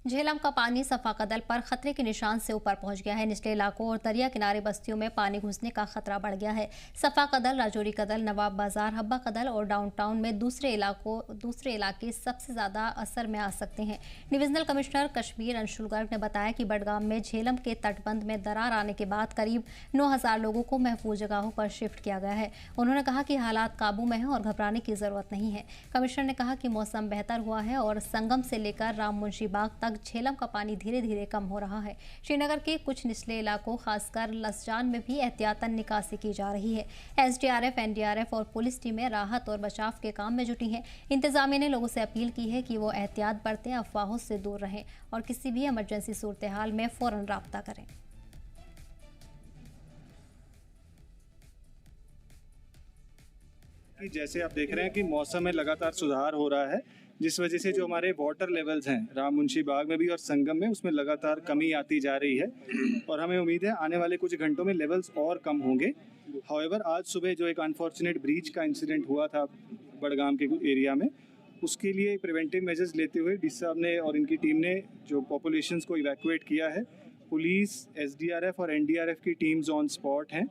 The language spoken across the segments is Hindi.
झेलम का पानी सफा कदल पर खतरे के निशान से ऊपर पहुंच गया है। निचले इलाकों और दरिया किनारे बस्तियों में पानी घुसने का खतरा बढ़ गया है। सफा कदल, राजौरी कदल, नवाब बाजार, हब्बा कदल और डाउनटाउन में दूसरे इलाके सबसे ज्यादा असर में आ सकते हैं। डिविजनल कमिश्नर कश्मीर अंशुल गर्ग ने बताया कि बडगाम में झेलम के तटबंध में दरार आने के बाद करीब 9,000 लोगों को महफूज जगहों पर शिफ्ट किया गया है। उन्होंने कहा कि हालात काबू में हैं और घबराने की जरूरत नहीं है। कमिश्नर ने कहा कि मौसम बेहतर हुआ है और संगम से लेकर राम मुंशी बाग तक झेलम का पानी धीरे धीरे कम हो रहा है। श्रीनगर के कुछ निचले इलाकों खासकर लसजान में भी एहतियातन निकासी की जा रही है। एसडीआरएफ, एनडीआरएफ और पुलिस टीमें राहत और बचाव के काम में जुटी हैं। इंतजामिया ने लोगों से अपील की है कि वो एहतियात बरतें, अफवाहों से दूर रहें और किसी भी इमरजेंसी सूरत हाल में फौरन राब्ता करें। जैसे आप देख रहे हैं कि मौसम में लगातार सुधार हो रहा है, जिस वजह से जो हमारे वाटर लेवल्स हैं राम मुंशी बाग में भी और संगम में, उसमें लगातार कमी आती जा रही है और हमें उम्मीद है आने वाले कुछ घंटों में लेवल्स और कम होंगे। हाउएवर, आज सुबह जो एक अनफॉर्चुनेट ब्रीच का इंसिडेंट हुआ था बडगाम के एरिया में, उसके लिए प्रिवेंटिव मेजर्स लेते हुए डी साहब ने और इनकी टीम ने जो पॉपुलेशंस को इवैक्यूएट किया है। पुलिस, एसडीआरएफ और एनडीआरएफ की टीम्स ऑन स्पॉट हैं।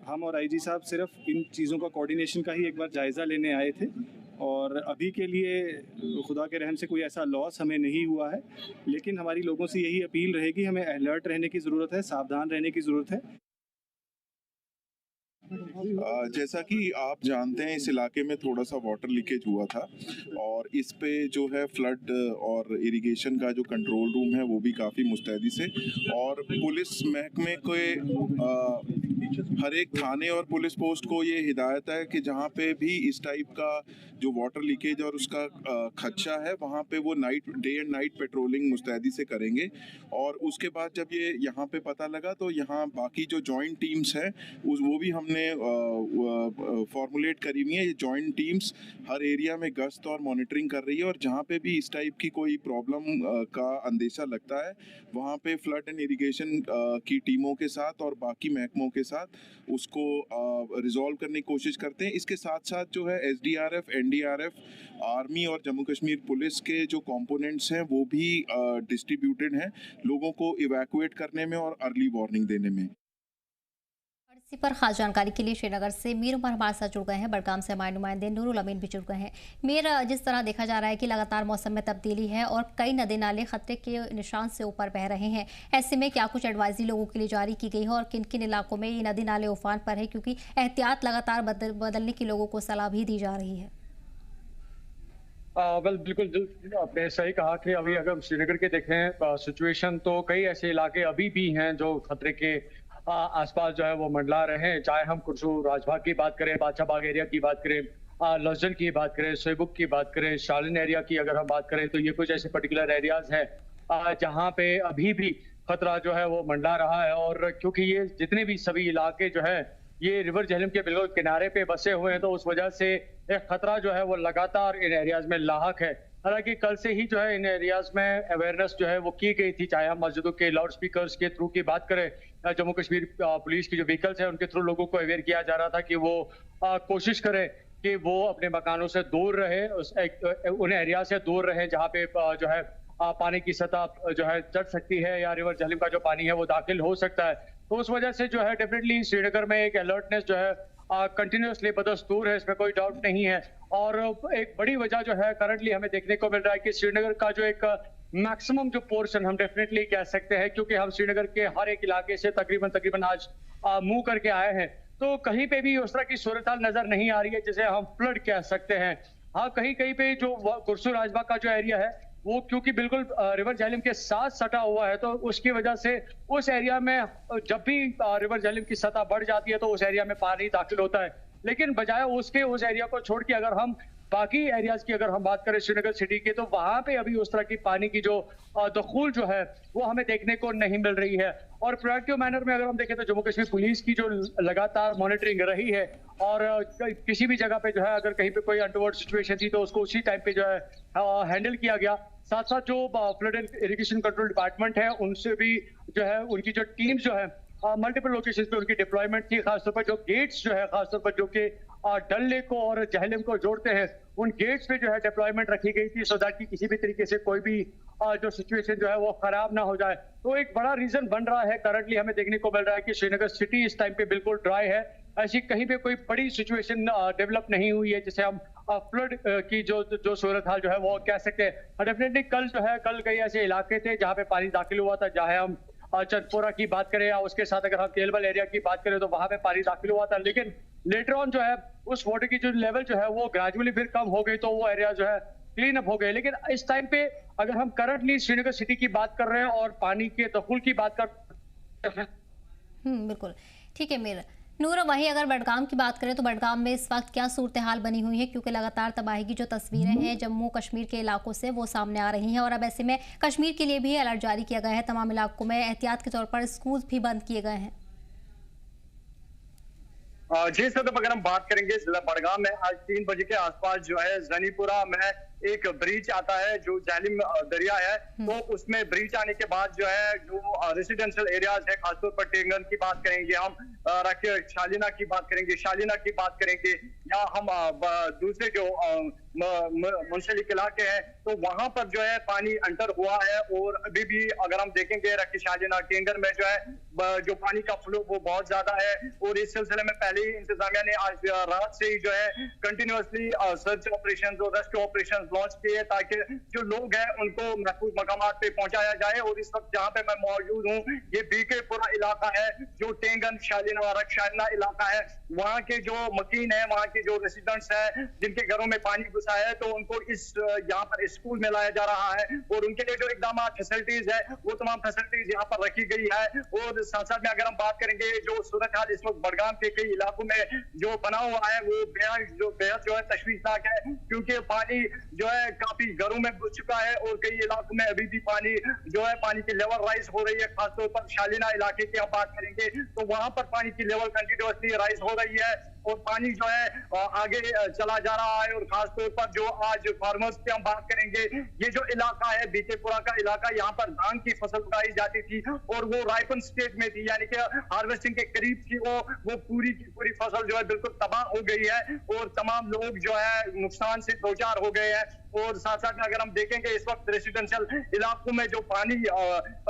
हम और आईजी साहब सिर्फ इन चीज़ों का कोऑर्डिनेशन का ही एक बार जायज़ा लेने आए थे और अभी के लिए खुदा के रहम से कोई ऐसा लॉस हमें नहीं हुआ है, लेकिन हमारी लोगों से यही अपील रहेगी, हमें अलर्ट रहने की ज़रूरत है, सावधान रहने की ज़रूरत है। जैसा कि आप जानते हैं, इस इलाके में थोड़ा सा वाटर लीकेज हुआ था और इस पे जो है फ्लड और इरिगेशन का जो कंट्रोल रूम है वो भी काफ़ी मुस्तैदी से, और पुलिस महकमे के हर एक थाने और पुलिस पोस्ट को ये हिदायत है कि जहाँ पे भी इस टाइप का जो वाटर लीकेज और उसका खदशा है, वहाँ पे वो डे एंड नाइट पेट्रोलिंग मुस्तैदी से करेंगे। और उसके बाद जब ये यहाँ पे पता लगा तो यहाँ बाकी जो जॉइंट टीम्स हैं वो भी हमने फॉर्मुलेट करी हुई है। ये जॉइंट टीम्स हर एरिया में गश्त और मॉनिटरिंग कर रही है और जहाँ पे भी इस टाइप की कोई प्रॉब्लम का अंदेशा लगता है, वहाँ पे फ्लड एंड इरिगेशन की टीमों के साथ और बाकी महकमों के साथ उसको रिजॉल्व करने की कोशिश करते हैं। इसके साथ साथ जो है एसडीआरएफ, एनडीआरएफ, आर्मी और जम्मू कश्मीर पुलिस के जो कंपोनेंट्स हैं वो भी डिस्ट्रीब्यूटेड हैं लोगों को इवैक्यूएट करने में और अर्ली वार्निंग देने में। इसी पर खास जानकारी के लिए श्रीनगर से मीर उमर हमारे साथ जुड़ गए हैं। बडगाम से हमारे नुमाइंदे नूरुल अमीन भी जुड़ गए हैं। मीर, जिस तरह देखा जा रहा है कि लगातार मौसम में तब्दीली है और कई नदी नाले खतरे के निशान से ऊपर बह रहे हैं, ऐसे में क्या कुछ एडवाइजरी लोगों के लिए जारी की गई है और किन किन इलाकों में ये नदी नाले उफान पर है, क्योंकि एहतियात लगातार बदलने की लोगों को सलाह भी दी जा रही है? बिल्कुल आपने सही कहा कि अभी अगर श्रीनगर के देखें सिचुएशन, तो कई ऐसे इलाके अभी भी हैं जो खतरे के आसपास जो है वो मंडला रहे हैं। चाहे हम कुर्सू राजबाग की बात करें, बादशाह बाग एरिया की बात करें, लसजन की बात करें, सोईबुक की बात करें, शालिन एरिया की अगर हम बात करें, तो ये कुछ ऐसे पर्टिकुलर एरियाज हैं जहाँ पे अभी भी खतरा जो है वो मंडला रहा है। और क्योंकि ये जितने भी सभी इलाके जो है ये रिवर झेलम के बिल्कुल किनारे पे बसे हुए हैं, तो उस वजह से एक खतरा जो है वो लगातार इन एरियाज में लाहक है। हालांकि कल से ही जो है इन एरियाज में अवेयरनेस जो है वो की गई थी, चाहे हम मस्जिदों के लाउड स्पीकर्स के थ्रू की बात करें, जम्मू कश्मीर पुलिस की जो व्हीकल्स है उनके थ्रू लोगों को अवेयर किया जा रहा था कि वो कोशिश करें कि वो अपने मकानों से दूर रहे, उन एरिया से दूर रहे जहाँ पे जो है पानी की सतह जो है चढ़ सकती है या रिवर झेलम का जो पानी है वो दाखिल हो सकता है। तो उस वजह से जो है डेफिनेटली श्रीनगर में एक अलर्टनेस जो है कंटिन्यूसली बदस्तूर है, इसमें कोई डाउट नहीं है। और एक बड़ी वजह जो है करंटली हमें देखने को मिल रहा है कि श्रीनगर का जो एक मैक्सिमम जो पोर्शन हम डेफिनेटली कह सकते हैं, क्योंकि हम श्रीनगर के हर एक इलाके से तकरीबन आज मूव करके आए हैं, तो कहीं पे भी उस तरह की सूरत हाल नजर नहीं आ रही है जिसे हम फ्लड कह सकते हैं। हाँ, कहीं कहीं पे जो कुर्सू राजबाग का जो एरिया है वो क्योंकि बिल्कुल रिवर झेलम के साथ सटा हुआ है, तो उसकी वजह से उस एरिया में जब भी रिवर झेलम की सतह बढ़ जाती है तो उस एरिया में पानी दाखिल होता है। लेकिन बजाय उसके उस एरिया को छोड़ के अगर हम बाकी एरियाज की अगर हम बात करें श्रीनगर सिटी की, तो वहां पे अभी उस तरह की पानी की जो दखूल जो है वो हमें देखने को नहीं मिल रही है। और प्रोएक्टिव मैनर में अगर हम देखें तो जम्मू कश्मीर पुलिस की जो लगातार मॉनिटरिंग रही है और किसी भी जगह पे जो है अगर कहीं पे कोई अनटोवर्ड सिचुएशन थी तो उसको उसी टाइम पे जो है हैंडल किया गया। साथ साथ जो flood and irrigation control department है उनसे भी जो है उनकी जो टीम जो है मल्टीपल लोकेशन पे उनकी डिप्लॉयमेंट थी, खासतौर पर जो गेट्स जो है खासतौर पर जो कि डल लेक को और झेलम को जोड़ते हैं उन गेट्स पे जो है डिप्लॉयमेंट रखी गई थी, सो दैट कि किसी भी तरीके से कोई भी जो सिचुएशन जो है वो खराब ना हो जाए। तो एक बड़ा रीजन बन रहा है, करंटली हमें देखने को मिल रहा है कि श्रीनगर सिटी इस टाइम पे बिल्कुल ड्राई है। ऐसी कहीं पे कोई बड़ी सिचुएशन डेवलप नहीं हुई है जिसे हम फ्लड की जो सूरत हाल जो है वो कह सकते हैं। डेफिनेटली कल कई ऐसे इलाके थे जहाँ पे पानी दाखिल हुआ था, चाहे हम चंदपोरा की बात करें या उसके साथ अगर हम केलबल एरिया की बात करें तो वहां पे पानी दाखिल हुआ था। लेकिन लेटर ऑन जो है उस वाटर की जो लेवल जो है वो ग्रेजुअली फिर कम हो गई, तो वो एरिया जो है क्लीन अप हो गए। लेकिन इस टाइम पे अगर हम करंटली श्रीनगर सिटी की बात कर रहे हैं और पानी के दखुल की बात कर रहे हैं। बिल्कुल ठीक है मीर। नूर, वहीं अगर बडगाम की बात करें तो बडगाम में इस वक्त क्या सूरत हाल बनी हुई है, क्योंकि लगातार तबाही की जो तस्वीरें हैं जम्मू कश्मीर के इलाकों से वो सामने आ रही हैं और अब ऐसे में कश्मीर के लिए भी अलर्ट जारी किया गया है। तमाम इलाकों में एहतियात के तौर पर स्कूल भी बंद किए गए हैं। जी सर, अगर हम बात करेंगे जिला बडगाम में आज 3 बजे के आसपास जो है जनीपुरा में एक ब्रिज आता है जो झेलम दरिया है, तो उसमें ब्रिज आने के बाद जो है जो रेसिडेंशियल एरियाज है, खासतौर पर टेंगन की बात करेंगे हम, शालीना की बात करेंगे, शालीना की बात करेंगे, या हम दूसरे जो मुंसलिक इलाके हैं तो वहां पर जो है पानी अंटर हुआ है। और अभी भी अगर हम देखेंगे रखी शालीना टेंगन में जो है जो पानी का फ्लो वो बहुत ज्यादा है। और इस सिलसिले में पहले ही इंतजामिया ने आज रात से ही जो है कंटिन्यूअसली सर्च ऑपरेशन और रेस्क्यू ऑपरेशन लॉन्च किए ताकि जो लोग हैं उनको महफूज मकामात पे पहुंचाया जाए। और इस वक्त जहां पे मैं मौजूद हूँ ये बीकेपुरा इलाका है जो टेंगन शालीना रक्षालीना इलाका है। वहाँ के जो मकीन है, वहाँ के जो रेसिडेंट्स है जिनके घरों में पानी घुसा है, तो उनको इस यहाँ पर स्कूल में लाया जा रहा है और उनके लिए जो इकदाम फैसिलिटीज है वो तमाम फैसिलिटीज यहाँ पर रखी गई है। और साथ साथ में अगर हम बात करेंगे जो सूरत हाल इस वक्त बडगाम के कई इलाकों में जो बना हुआ है वो बेहद जो है तशवीशनाक है, क्योंकि पानी जो है काफी घरों में घुस चुका है और कई इलाकों में अभी भी पानी जो है पानी की लेवल राइज हो रही है। खासतौर पर शालीना इलाके की हम बात करेंगे तो वहां पर पानी की लेवल कंटिन्यूअसली राइज हो रही है और पानी जो है आगे चला जा रहा है। और खासतौर पर जो आज फार्मर्स की हम बात करेंगे, ये जो इलाका है बीकेपुरा का इलाका, यहाँ पर धान की फसल उगाई जाती थी और वो राइपन स्टेज में थी, यानी कि हार्वेस्टिंग के करीब थी। वो पूरी की पूरी फसल जो है बिल्कुल तबाह हो गई है और तमाम लोग जो है नुकसान से दो चार हो गए हैं। और साथ साथ में अगर हम देखेंगे इस वक्त रेसिडेंशियल इलाकों में जो पानी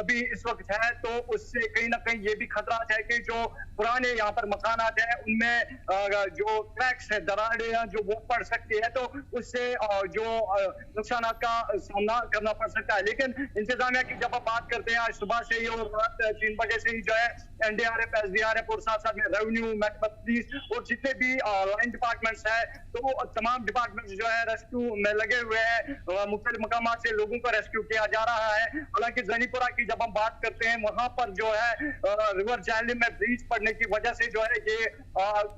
अभी इस वक्त है तो उससे कहीं ना कहीं ये भी खतरा है कि जो पुराने यहाँ पर मकानात हैं उनमें जो क्रैक्स है, दरारें हैं जो वो पड़ सकती है, तो उससे जो नुकसान का सामना करना पड़ सकता है। लेकिन इंतजामिया की जब आप बात करते हैं आज सुबह से ही और रात 3 बजे से ही जो है NDRF, SDRF और साथ साथ में रेवेन्यू, महकमा पुलिस और जितने भी लाइन डिपार्टमेंट्स है तो तमाम डिपार्टमेंट्स जो है रेस्क्यू में लगे हुए हैं। मुख्तलिफ मकामात से लोगों को रेस्क्यू किया जा रहा है। हालांकि जनीपुरा की जब हम बात करते हैं वहां पर जो है रिवर झेलम में ब्रिज पड़ने की वजह से जो है ये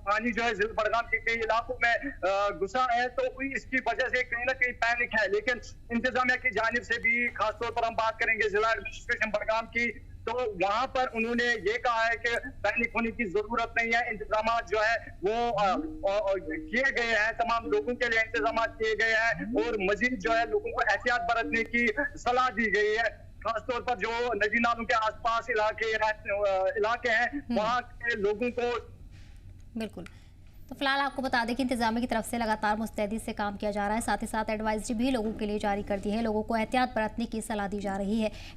पानी जो है जिला बडगाम के कई इलाकों में घुसा है, तो इसकी वजह से कहीं ना कहीं पैनिक है। लेकिन इंतजामिया की जानिब से भी खासतौर पर हम बात करेंगे जिला एडमिनिस्ट्रेशन बडगाम की, तो वहां पर उन्होंने ये कहा है कि पैनिक होने की जरूरत नहीं है। इंतजाम जो है वो किए गए हैं, तमाम लोगों के लिए इंतजाम किए गए हैं और मजीद जो है लोगों को एहतियात बरतने की सलाह दी गई है। खासतौर पर जो नदी नालों के आसपास इलाके हैं वहाँ के लोगों को बिल्कुल। तो फिलहाल आपको बता दें कि इंतजामिया की तरफ से लगातार मुस्तैदी से काम किया जा रहा है, साथ ही साथ एडवाइजरी भी लोगों के लिए जारी कर दी है, लोगों को एहतियात बरतने की सलाह दी जा रही है।